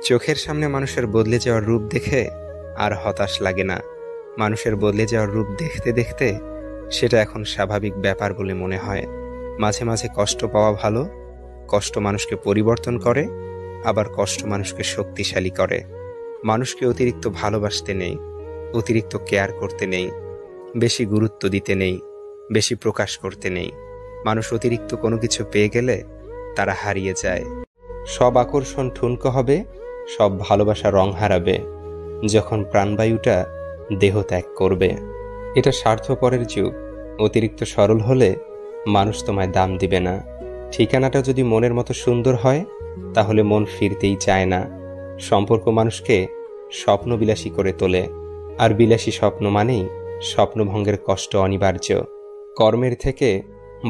চোখের সামনে মানুষের বদলে যাওয়ার রূপ দেখে আর হতাশ লাগে না। মানুষের বদলে যাওয়ার রূপ দেখতে দেখতে সেটা এখন স্বাভাবিক ব্যাপার বলে মনে হয়। মাঝে মাঝে কষ্ট পাওয়া ভালো। কষ্ট মানুষকে পরিবর্তন করে, আবার কষ্ট মানুষকে শক্তিশালী করে। মানুষকে অতিরিক্ত ভালোবাসতে নেই, অতিরিক্ত কেয়ার করতে নেই, বেশি গুরুত্ব দিতে নেই, বেশি প্রকাশ করতে নেই। মানুষ অতিরিক্ত কোনো কিছু পেয়ে গেলে তারা হারিয়ে যায়। সব আকর্ষণ ঠুনকো হবে, সব ভালোবাসা রং হারাবে যখন প্রাণবায়ুটা দেহ ত্যাগ করবে। এটা স্বার্থপরের যুগ। অতিরিক্ত সরল হলে মানুষ তোমায় দাম দিবে না। ঠিকানাটা যদি মনের মতো সুন্দর হয় তাহলে মন ফিরতেই চায় না। সম্পর্ক মানুষকে স্বপ্নবিলাসী করে তোলে, আর বিলাসী স্বপ্ন মানেই স্বপ্নভঙ্গের কষ্ট অনিবার্য। কর্মের থেকে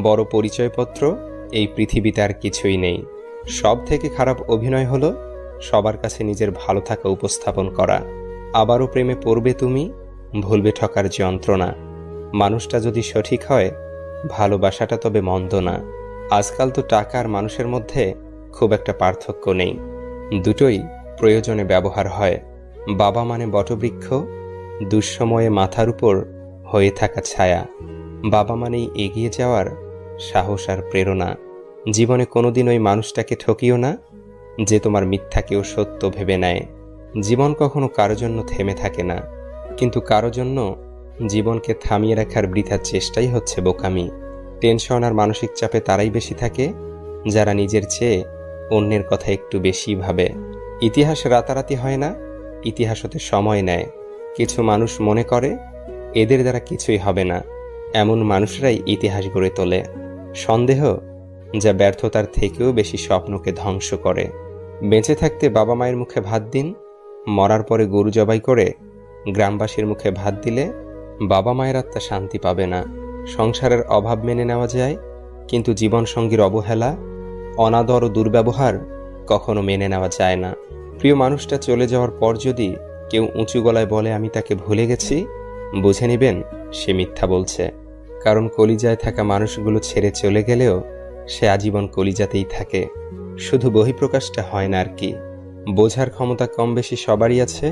বড় পরিচয়পত্র এই পৃথিবীতে আর কিছুই নেই। সব থেকে খারাপ অভিনয় হলো সবার কাছে নিজের ভালো থাকা উপস্থাপন করা। আবারও প্রেমে পড়বে তুমি, ভুলবে ঠকার যন্ত্রণা। মানুষটা যদি সঠিক হয়, ভালোবাসাটা তবে মন্দ না। আজকাল তো টাকা আর মানুষের মধ্যে খুব একটা পার্থক্য নেই, দুটোই প্রয়োজনে ব্যবহার হয়। বাবা মানে বটবৃক্ষ, দুঃসময়ে মাথার উপর হয়ে থাকা ছায়া। বাবা মানেই এগিয়ে যাওয়ার সাহস আর প্রেরণা। জীবনে কোনোদিন ওই মানুষটাকে ঠকিও না যে তোমার মিথ্যাকেও সত্য ভেবে নেয়। জীবন কখনো কারো জন্য থেমে থাকে না, কিন্তু কারো জন্য জীবনকে থামিয়ে রাখার বৃথা চেষ্টাই হচ্ছে বোকামি। টেনশন আর মানসিক চাপে তারাই বেশি থাকে যারা নিজের চেয়ে অন্যের কথা একটু বেশি ভাবে। ইতিহাস রাতারাতি হয় না, ইতিহাস হতে সময় নেয়। কিছু মানুষ মনে করে এদের দ্বারা কিছুই হবে না, এমন মানুষরাই ইতিহাস গড়ে তোলে। সন্দেহ যা ব্যর্থতার থেকেও বেশি স্বপ্নকে ধ্বংস করে। বেঁচে থাকতে বাবা মায়ের মুখে ভাত দিন, মরার পরে গরু জবাই করে গ্রামবাসীর মুখে ভাত দিলে বাবা মায়ের আত্মা শান্তি পাবে না। সংসারের অভাব মেনে নেওয়া যায়, কিন্তু জীবনসঙ্গীর অবহেলা, অনাদর ও দুর্ব্যবহার কখনো মেনে নেওয়া যায় না। প্রিয় মানুষটা চলে যাওয়ার পর যদি কেউ উঁচু গলায় বলে আমি তাকে ভুলে গেছি, বুঝে নেবেন সে মিথ্যা বলছে। কারণ কলিজায় থাকা মানুষগুলো ছেড়ে চলে গেলেও সে আজীবন কলিজাতেই থাকে, শুধু বহিঃপ্রকাশটা হয় না আর কি। বোঝার ক্ষমতা কম বেশি সবারই আছে।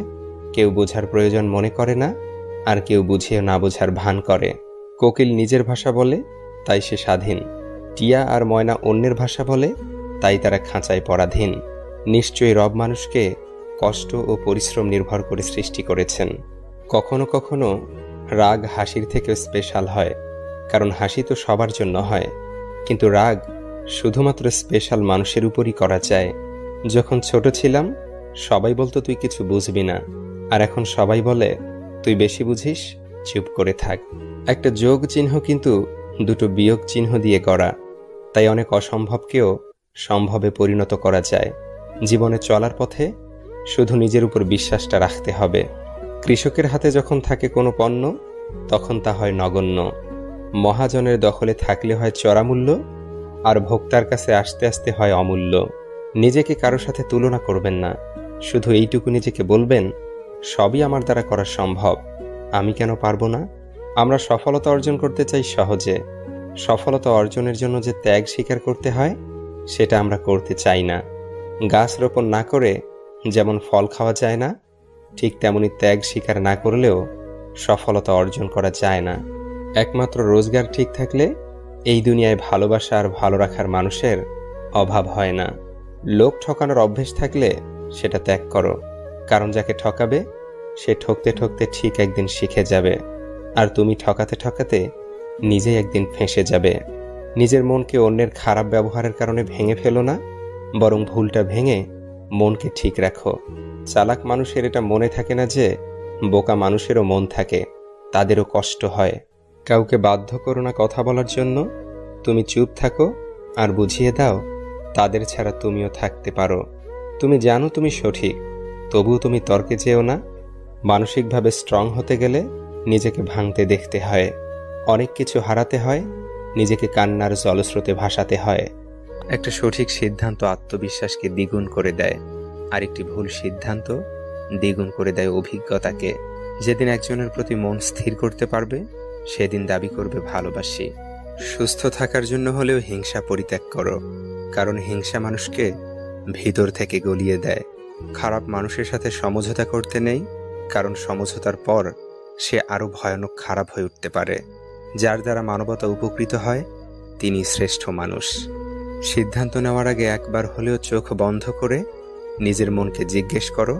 কেউ বোঝার প্রয়োজন মনে করে না, আর কেউ বুঝিয়ে না বোঝার ভান করে। কোকিল নিজের ভাষা বলে, তাই সে স্বাধীন। টিয়া আর ময়না অন্যের ভাষা বলে, তাই তারা খাঁচায় পরাধীন। নিশ্চয়ই রব মানুষকে কষ্ট ও পরিশ্রম নির্ভর করে সৃষ্টি করেছেন। কখনো কখনো রাগ হাসির থেকে স্পেশাল হয়, কারণ হাসি তো সবার জন্য হয়, কিন্তু রাগ শুধুমাত্র স্পেশাল মানুষের উপরই করা যায়। যখন ছোট ছিলাম সবাই বলতো তুই কিছু বুঝবি না, আর এখন সবাই বলে তুই বেশি বুঝিস, চুপ করে থাক। একটা যোগ চিহ্ন কিন্তু দুটো বিয়োগ চিহ্ন দিয়ে গড়া, তাই অনেক অসম্ভবকেও সম্ভবে পরিণত করা যায়। জীবনে চলার পথে শুধু নিজের উপর বিশ্বাসটা রাখতে হবে। কৃষকের হাতে যখন থাকে কোনো পণ্য, তখন তা হয় নগণ্য। মহাজনের দখলে থাকলে হয় চড়ামূল্য, আর ভোক্তার কাছে আসতে আসতে হয় অমূল্য। নিজেকে কারো সাথে তুলনা করবেন না, শুধু এইটুকু নিজেকে বলবেন সবই আমার দ্বারা করা সম্ভব, আমি কেন পারবো না। আমরা সফলতা অর্জন করতে চাই সহজে, সফলতা অর্জনের জন্য যে ত্যাগ স্বীকার করতে হয় সেটা আমরা করতে চাই না। গাছ রোপণ না করে যেমন ফল খাওয়া যায় না, ঠিক তেমনি ত্যাগ স্বীকার না করলেও সফলতা অর্জন করা যায় না। একমাত্র রোজগার ঠিক থাকলে এই দুনিয়ায় ভালোবাসা আর ভালো রাখার মানুষের অভাব হয় না। লোক ঠকানোর অভ্যেস থাকলে সেটা ত্যাগ করো, কারণ যাকে ঠকাবে সে ঠকতে ঠকতে ঠিক একদিন শিখে যাবে, আর তুমি ঠকাতে ঠকাতে নিজেই একদিন ফেঁসে যাবে। নিজের মনকে অন্যের খারাপ ব্যবহারের কারণে ভেঙে ফেলো না, বরং ভুলটা ভেঙে মনকে ঠিক রাখো। চালাক মানুষের এটা মনে থাকে না যে বোকা মানুষেরও মন থাকে, তাদেরও কষ্ট হয়। কাউকে বাধ্য করো না কথা বলার জন্য, তুমি চুপ থাকো আর বুঝিয়ে দাও তাদের ছাড়া তুমিও থাকতে পারো। তুমি জানো তুমি সঠিক, তবুও তুমি তর্কে যেও না। মানসিকভাবে স্ট্রং হতে গেলে নিজেকে ভাঙতে দেখতে হয়। অনেক কিছু হারাতে হয়, নিজেকে কান্নার জলস্রোতে ভাসাতে হয়। একটা সঠিক সিদ্ধান্ত আত্মবিশ্বাসকে দ্বিগুণ করে দেয়, আর একটি ভুল সিদ্ধান্ত দ্বিগুণ করে দেয় অভিজ্ঞতাকে। যেদিন একজনের প্রতি মন স্থির করতে পারবে, সেদিন দাবি করবে ভালোবাসি। সুস্থ থাকার জন্য হলেও হিংসা পরিত্যাগ করো, কারণ হিংসা মানুষকে ভিতর থেকে গলিয়ে দেয়। খারাপ মানুষের সাথে সমঝোতা করতে নেই, কারণ সমঝোতার পর সে আরও ভয়ানক খারাপ হয়ে উঠতে পারে। যার দ্বারা মানবতা উপকৃত হয় তিনি শ্রেষ্ঠ মানুষ। সিদ্ধান্ত নেওয়ার আগে একবার হলেও চোখ বন্ধ করে নিজের মনকে জিজ্ঞেস করো,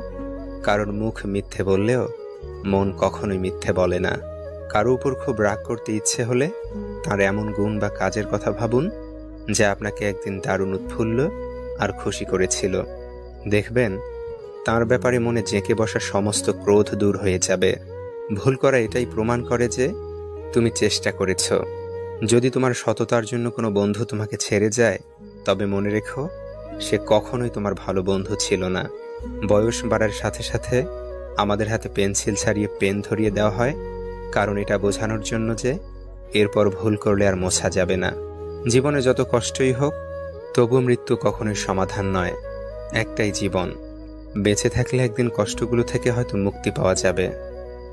কারণ মুখ মিথ্যে বললেও মন কখনোই মিথ্যে বলে না। কারো উপর খুব রাগ করতে ইচ্ছে হলে তার এমন গুণ বা কাজের কথা ভাবুন যা আপনাকে একদিন দারুণ উৎফুল্ল আর খুশি করেছিল। দেখবেন তার ব্যাপারে মনে জেঁকে বসা সমস্ত ক্রোধ দূর হয়ে যাবে। ভুল করা এটাই প্রমাণ করে যে তুমি চেষ্টা করেছ। যদি তোমার সততার জন্য কোনো বন্ধু তোমাকে ছেড়ে যায়, তবে মনে রেখো সে কখনোই তোমার ভালো বন্ধু ছিল না। বয়স বাড়ার সাথে সাথে আমাদের হাতে পেন্সিল ছাড়িয়ে পেন ধরিয়ে দেওয়া হয়, কারণ এটা বোঝানোর জন্য যে এরপর ভুল করলে আর মোছা যাবে না। জীবনে যত কষ্টই হোক, তবু মৃত্যু কখনোই সমাধান নয়। একটাই জীবন, বেঁচে থাকলে একদিন কষ্টগুলো থেকে হয়তো মুক্তি পাওয়া যাবে,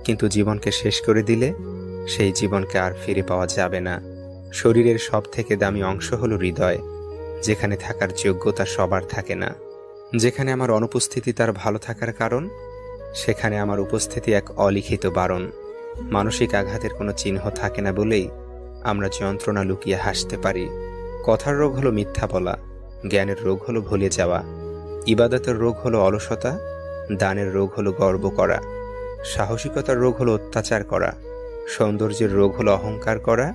কিন্তু জীবনকে শেষ করে দিলে সেই জীবনকে আর ফিরে পাওয়া যাবে না। শরীরের সব থেকে দামি অংশ হলো হৃদয়, যেখানে থাকার যোগ্যতা সবার থাকে না। যেখানে আমার অনুপস্থিতি তার ভালো থাকার কারণ, সেখানে আমার উপস্থিতি এক অলিখিত বারণ। মানসিক আঘাতের কোনো চিহ্ন থাকে না বলেই আমরা যন্ত্রণা লুকিয়ে হাসতে পারি। কথার রোগ হলো মিথ্যা বলা, জ্ঞানের রোগ হলো ভুলে যাওয়া, ইবাদতের রোগ হলো অলসতা, দানের রোগ হলো গর্ব করা, সাহসিকতার রোগ হলো অত্যাচার করা, সৌন্দর্যের রোগ হলো অহংকার করা,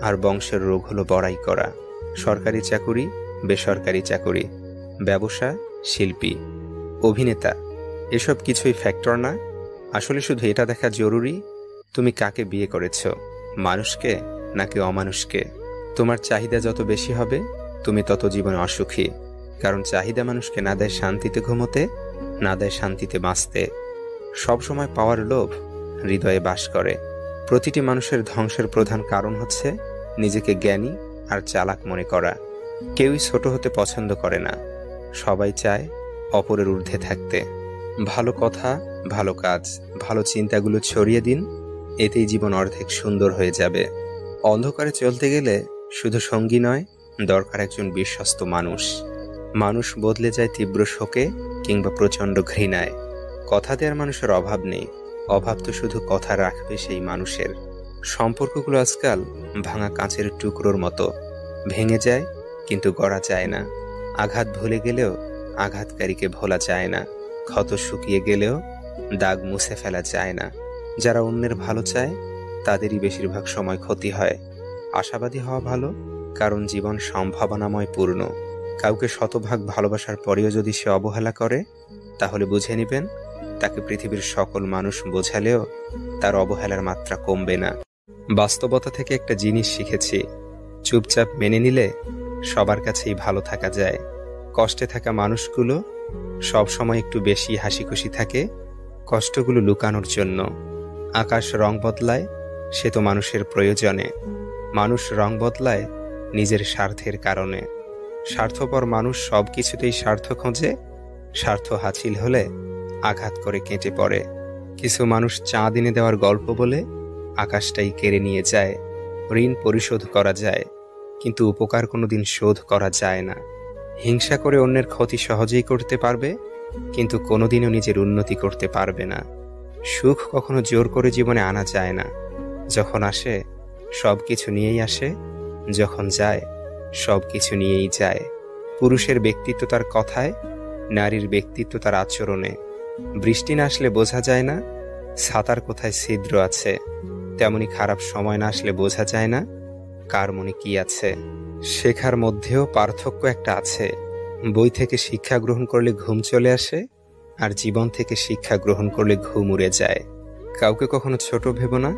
আর বংশের রোগ হলো বড়াই করা। সরকারি চাকুরি, বেসরকারি চাকুরি, ব্যবসা, শিল্পী, অভিনেতা, এসব কিছুই ফ্যাক্টর না। আসলে শুধু এটা দেখা জরুরি তুমি কাকে বিয়ে করেছ, মানুষকে নাকি অমানুষকে। তোমার চাহিদা যত বেশি হবে তুমি তত জীবনে অসুখী, কারণ চাহিদা মানুষকে না দেয় শান্তিতে ঘুমোতে, না দেয় শান্তিতে বাঁচতে। সবসময় পাওয়ার লোভ হৃদয়ে বাস করে। প্রতিটি মানুষের ধ্বংসের প্রধান কারণ হচ্ছে নিজেকে জ্ঞানী আর চালাক মনে করা। কেউই ছোট হতে পছন্দ করে না, সবাই চায় অপরের ঊর্ধ্বে থাকতে। ভালো কথা, ভালো কাজ, ভালো চিন্তাগুলো ছড়িয়ে দিন, এতেই জীবন অর্ধেক সুন্দর হয়ে যাবে। অন্ধকারে চলতে গেলে শুধু সঙ্গী নয়, দরকার একজন বিশ্বস্ত মানুষ। মানুষ বদলে যায় তীব্র শোকে কিংবা প্রচণ্ড ঘৃণায়। কথা দেওয়ার মানুষের অভাব নেই, অভাব তো শুধু কথা রাখবে সেই মানুষের। সম্পর্কগুলো আজকাল ভাঙা কাঁচের টুকরোর মতো, ভেঙে যায় কিন্তু গড়া যায় না। আঘাত ভুলে গেলেও আঘাতকারীকে ভোলা যায় না, ক্ষত শুকিয়ে গেলেও দাগ মুছে ফেলা যায় না। যারা অন্যের ভালো চায় তাদেরই বেশিরভাগ সময় ক্ষতি হয়। আশাবাদী হওয়া ভালো, কারণ জীবন সম্ভাবনাময় পূর্ণ। কাউকে শতভাগ ভালোবাসার পরেও যদি সে অবহেলা করে, তাহলে বুঝে নেবেন তাকে পৃথিবীর সকল মানুষ বোঝালেও তার অবহেলার মাত্রা কমবে না। বাস্তবতা থেকে একটা জিনিস শিখেছি, চুপচাপ মেনে নিলে সবার কাছেই ভালো থাকা যায়। কষ্টে থাকা মানুষগুলো সবসময় একটু বেশি হাসি খুশি থাকে, কষ্টগুলো লুকানোর জন্য। আকাশ রং বদলায় সে তো মানুষের প্রয়োজনে, মানুষ রং বদলায় নিজের স্বার্থের কারণে। স্বার্থপর মানুষ সব কিছুতেই স্বার্থ খোঁজে, স্বার্থ হাসিল হলে আঘাত করে কেটে পড়ে। কিছু মানুষ চাঁদ এনে দেওয়ার গল্প বলে আকাশটাই কেড়ে নিয়ে যায়। ঋণ পরিশোধ করা যায়, কিন্তু উপকার কোনোদিন শোধ করা যায় না। হিংসা করে অন্যের ক্ষতি সহজেই করতে পারবে, কিন্তু কোনোদিনও নিজের উন্নতি করতে পারবে না। সুখ কখনো জোর করে জীবনে আনা যায় না, যখন আসে সব কিছু নিয়েই আসে, যখন যায় সব কিছু নিয়েই যায়। পুরুষের ব্যক্তিত্ব তার কথায়, নারীর ব্যক্তিত্ব তার আচরণে। বৃষ্টি না আসলে বোঝা যায় না ছাতার কোথায় ছিদ্র আছে, তেমনি খারাপ সময় না আসলে বোঝা যায় না কার মনে কি আছে। শেখার মধ্যেও পার্থক্য একটা আছে। বই থেকে শিক্ষা গ্রহণ করলে ঘুম চলে আসে, আর জীবন থেকে শিক্ষা গ্রহণ করলে ঘুম উড়ে যায়। কাউকে কখনো ছোট ভেবো না,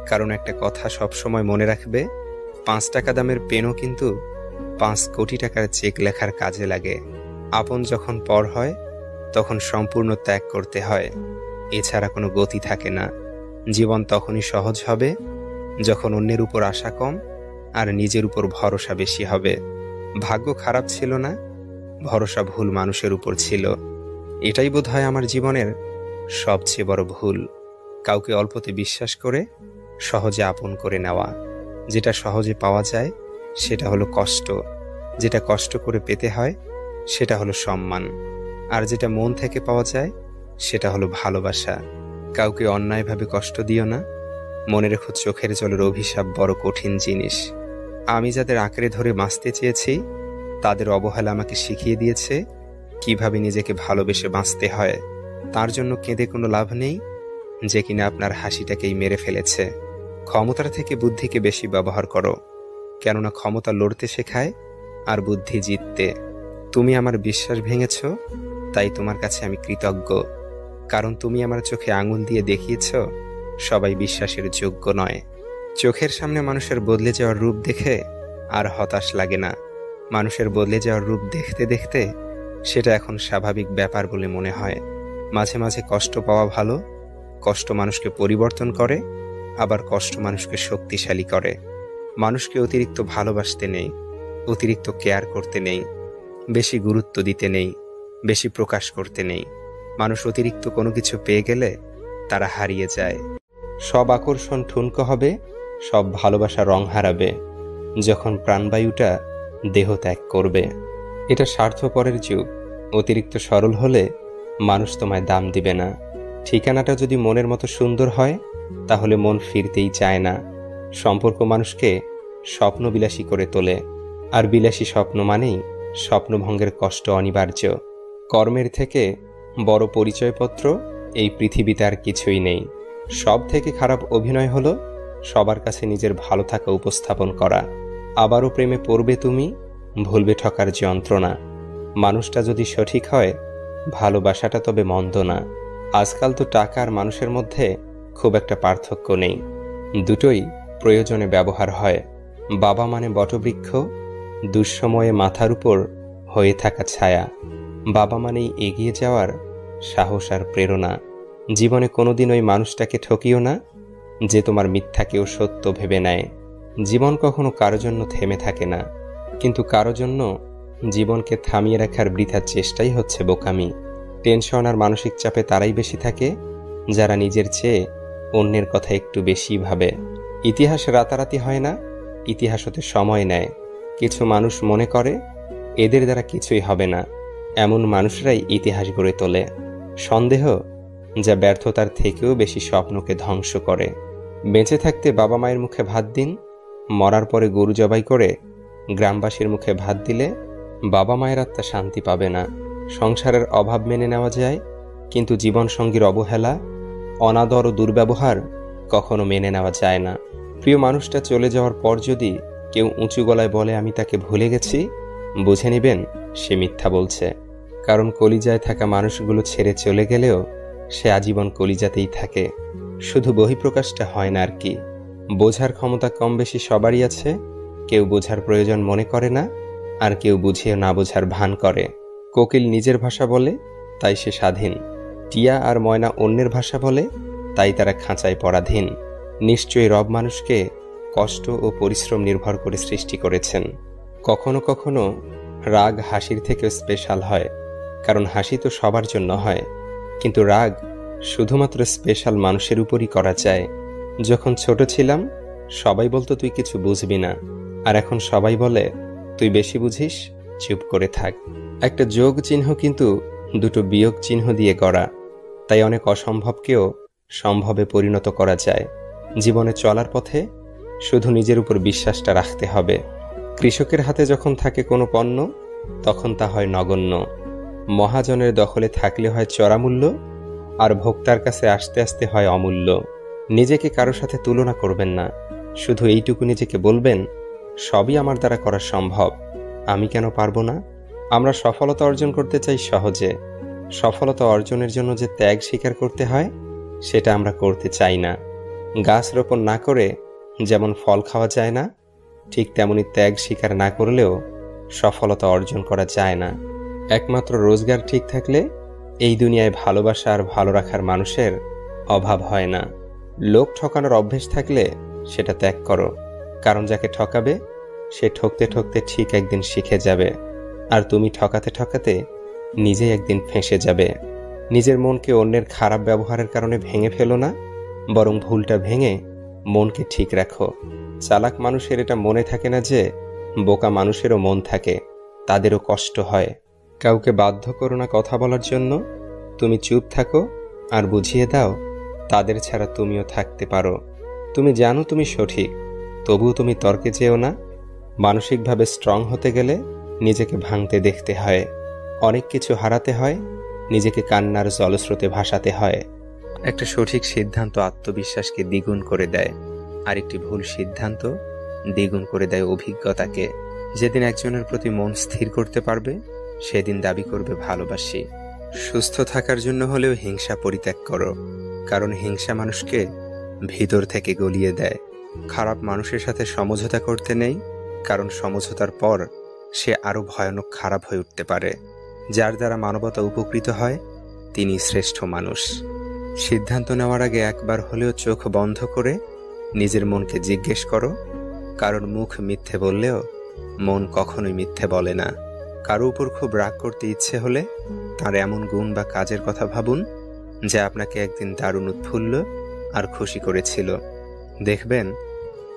কারণ একটা কথা সবসময় মনে রাখবে, 5 টাকা দামের পেনও কিন্তু 5 কোটি টাকার চেক লেখার কাজে লাগে। আপন যখন পর হয় তখন সম্পূর্ণ ত্যাগ করতে হয়, এছাড়া কোনো গতি থাকে না। জীবন তখনই সহজ হবে যখন অন্যের উপর আশা কম আর নিজের উপর ভরসা বেশি হবে। ভাগ্য খারাপ ছিল না, ভরসা ভুল মানুষের উপর ছিল। এটাই বোধহয় আমার জীবনের সবচেয়ে বড় ভুল, কাউকে অল্পতে বিশ্বাস করে সহজে আপন করে নেওয়া। যেটা সহজে পাওয়া যায় সেটা হলো কষ্ট, যেটা কষ্ট করে পেতে হয় সেটা হলো সম্মান। আর যেটা মন থেকে পাওয়া যায় সেটা হলো ভালোবাসা। কাউকে অন্যায়ভাবে কষ্ট দিও না। মনে রেখো, চোখের জলের অভিশাপ বড় কঠিন জিনিস। আমি যাদের আঁকড়ে ধরে বাঁচতে চেয়েছি তাদের অবহেলা আমাকে শিখিয়ে দিয়েছে কিভাবে নিজেকে ভালোবেসে বাঁচতে হয়। তার জন্য কেঁদে কোনো লাভ নেই যে কিনা আপনার হাসিটাকেই মেরে ফেলেছে। ক্ষমতার থেকে বুদ্ধিকে বেশি ব্যবহার করো, কেননা ক্ষমতা লড়তে শেখায় আর বুদ্ধি জিততে। তুমি আমার বিশ্বাস ভেঙেছ, তাই তোমার কাছে আমি কৃতজ্ঞ। কারণ তুমি আমার চোখে আঙুল দিয়ে দেখিয়েছ সবাই বিশ্বাসের যোগ্য নয়। চোখের সামনে মানুষের বদলে যাওয়ার রূপ দেখে আর হতাশ লাগে না। মানুষের বদলে যাওয়ার রূপ দেখতে দেখতে সেটা এখন স্বাভাবিক ব্যাপার বলে মনে হয়। মাঝে মাঝে কষ্ট পাওয়া ভালো। কষ্ট মানুষকে পরিবর্তন করে, আবার কষ্ট মানুষকে শক্তিশালী করে। মানুষকে অতিরিক্ত ভালোবাসতে নেই, অতিরিক্ত কেয়ার করতে নেই, বেশি গুরুত্ব দিতে নেই, বেশি প্রকাশ করতে নেই। মানুষ অতিরিক্ত কোনো কিছু পেয়ে গেলে তারা হারিয়ে যায়। সব আকর্ষণ ঠুনকো হবে, সব ভালোবাসা রং হারাবে যখন প্রাণবায়ুটা দেহ ত্যাগ করবে। এটা স্বার্থপরের যুগ। অতিরিক্ত সরল হলে মানুষ তোমায় দাম দিবে না। ঠিকানাটা যদি মনের মতো সুন্দর হয় তাহলে মন ফিরতেই চায় না। সম্পর্ক মানুষকে স্বপ্নবিলাসী করে তোলে, আর বিলাসী স্বপ্ন মানেই স্বপ্নভঙ্গের কষ্ট অনিবার্য। কর্মের থেকে বড় পরিচয়পত্র এই পৃথিবীতে আর কিছুই নেই। সব থেকে খারাপ অভিনয় হলো সবার কাছে নিজের ভালো থাকা উপস্থাপন করা। আবারও প্রেমে পড়বে তুমি, ভুলবে ঠকার যন্ত্রণা। মানুষটা যদি সঠিক হয় ভালোবাসাটা তবে মন্দ না। আজকাল তো টাকা আর মানুষের মধ্যে খুব একটা পার্থক্য নেই, দুটোই প্রয়োজনে ব্যবহার হয়। বাবা মানে বটবৃক্ষ, দুঃসময়ে মাথার উপর হয়ে থাকা ছায়া। বাবা মানেই এগিয়ে যাওয়ার সাহস আর প্রেরণা। জীবনে কোনোদিন ওই মানুষটাকে ঠকিও না যে তোমার মিথ্যাকেও সত্য ভেবে নেয়। জীবন কখনো কারো জন্য থেমে থাকে না, কিন্তু কারো জন্য জীবনকে থামিয়ে রাখার বৃথা চেষ্টাই হচ্ছে বোকামি। টেনশন আর মানসিক চাপে তারাই বেশি থাকে যারা নিজের চেয়ে অন্যের কথা একটু বেশি ভাবে। ইতিহাস রাতারাতি হয় না, ইতিহাস হতে সময় নেয়। কিছু মানুষ মনে করে এদের দ্বারা কিছুই হবে না, এমন মানুষরাই ইতিহাস গড়ে তোলে। সন্দেহ যা ব্যর্থতার থেকেও বেশি স্বপ্নকে ধ্বংস করে। বেঁচে থাকতে বাবা মায়ের মুখে ভাত দিন, মরার পরে গরু জবাই করে গ্রামবাসীর মুখে ভাত দিলে বাবা মায়ের আত্মা শান্তি পাবে না। সংসারের অভাব মেনে নেওয়া যায়, কিন্তু জীবনসঙ্গীর অবহেলা, অনাদর ও দুর্ব্যবহার কখনো মেনে নেওয়া যায় না। প্রিয় মানুষটা চলে যাওয়ার পর যদি কেউ উঁচু গলায় বলে আমি তাকে ভুলে গেছি, বুঝে নেবেন সে মিথ্যা বলছে। কারণ কলিজায় থাকা মানুষগুলো ছেড়ে চলে গেলেও সে আজীবন কলিজাতেই থাকে, শুধু বহিঃপ্রকাশটা হয় না আর কি। বোঝার ক্ষমতা কম বেশি সবারই আছে। কেউ বোঝার প্রয়োজন মনে করে না, আর কেউ বুঝিয়ে না বোঝার ভান করে। কোকিল নিজের ভাষা বলে, তাই সে স্বাধীন। টিয়া আর ময়না অন্যের ভাষা বলে, তাই তারা খাঁচায় পরাধীন। নিশ্চয়ই রব মানুষকে কষ্ট ও পরিশ্রম নির্ভর করে সৃষ্টি করেছেন। কখনো কখনো রাগ হাসির থেকেও স্পেশাল হয়, কারণ হাসি তো সবার জন্য হয়, কিন্তু রাগ শুধুমাত্র স্পেশাল মানুষের উপরই করা যায়। যখন ছোট ছিলাম সবাই বলতো তুই কিছু বুঝবি না, আর এখন সবাই বলে তুই বেশি বুঝিস, চুপ করে থাক। একটা যোগ চিহ্ন কিন্তু দুটো বিয়োগ চিহ্ন দিয়ে গড়া, তাই অনেক অসম্ভবকেও সম্ভবে পরিণত করা যায়। জীবনে চলার পথে শুধু নিজের উপর বিশ্বাসটা রাখতে হবে। কৃষকের হাতে যখন থাকে কোনো পণ্য তখন তা হয় নগণ্য, মহাজনের দখলে থাকলে হয় চড়া মূল্য, আর ভোক্তার কাছে আসতে আসতে হয় অমূল্য। নিজেকে কারো সাথে তুলনা করবেন না, শুধু এইটুকু নিজেকে বলবেন সবই আমার দ্বারা করা সম্ভব, আমি কেন পারবো না। আমরা সফলতা অর্জন করতে চাই সহজে, সফলতা অর্জনের জন্য যে ত্যাগ স্বীকার করতে হয় সেটা আমরা করতে চাই না। গাছ রোপণ না করে যেমন ফল খাওয়া যায় না, ঠিক তেমনি ত্যাগ স্বীকার না করলেও সফলতা অর্জন করা যায় না। একমাত্র রোজগার ঠিক থাকলে এই দুনিয়ায় ভালোবাসা আর ভালো রাখার মানুষের অভাব হয় না। লোক ঠকানোর অভ্যেস থাকলে সেটা ত্যাগ করো, কারণ যাকে ঠকাবে সে ঠকতে ঠকতে ঠিক একদিন শিখে যাবে, আর তুমি ঠকাতে ঠকাতে নিজেই একদিন ফেঁসে যাবে। নিজের মনকে অন্যের খারাপ ব্যবহারের কারণে ভেঙে ফেলো না, বরং ভুলটা ভেঙে মনকে ঠিক রাখো। চালাক মানুষের এটা মনে থাকে না যে বোকা মানুষেরও মন থাকে, তাদেরও কষ্ট হয়। কাউকে বাধ্য করো না কথা বলার জন্য, তুমি চুপ থাকো আর বুঝিয়ে দাও তাদের ছাড়া তুমিও থাকতে পারো। তুমি জানো তুমি সঠিক, তবুও তুমি তর্কে যেও না। মানসিকভাবে স্ট্রং হতে গেলে নিজেকে ভাঙতে দেখতে হয়, অনেক কিছু হারাতে হয়, নিজেকে কান্নার জলস্রোতে ভাসাতে হয়। একটা সঠিক সিদ্ধান্ত আত্মবিশ্বাসকে দ্বিগুণ করে দেয়, আর একটি ভুল সিদ্ধান্ত দ্বিগুণ করে দেয় অভিজ্ঞতাকে। যেদিন একজনের প্রতি মন স্থির করতে পারবে, সেদিন দাবি করবে ভালোবাসি। সুস্থ থাকার জন্য হলেও হিংসা পরিত্যাগ করো, কারণ হিংসা মানুষকে ভিতর থেকে গলিয়ে দেয়। খারাপ মানুষের সাথে সমঝোতা করতে নেই, কারণ সমঝোতার পর সে আরো ভয়ানক খারাপ হয়ে উঠতে পারে। যার দ্বারা মানবতা উপকৃত হয়, তিনি শ্রেষ্ঠ মানুষ। সিদ্ধান্ত নেওয়ার আগে একবার হলেও চোখ বন্ধ করে নিজের মনকে জিজ্ঞেস করো, কারণ মুখ মিথ্যে বললেও মন কখনোই মিথ্যে বলে না। কারো উপর খুব রাগ করতে ইচ্ছে হলে তার এমন গুণ বা কাজের কথা ভাবুন যা আপনাকে একদিন দারুণ উৎফুল্ল আর খুশি করেছিল। দেখবেন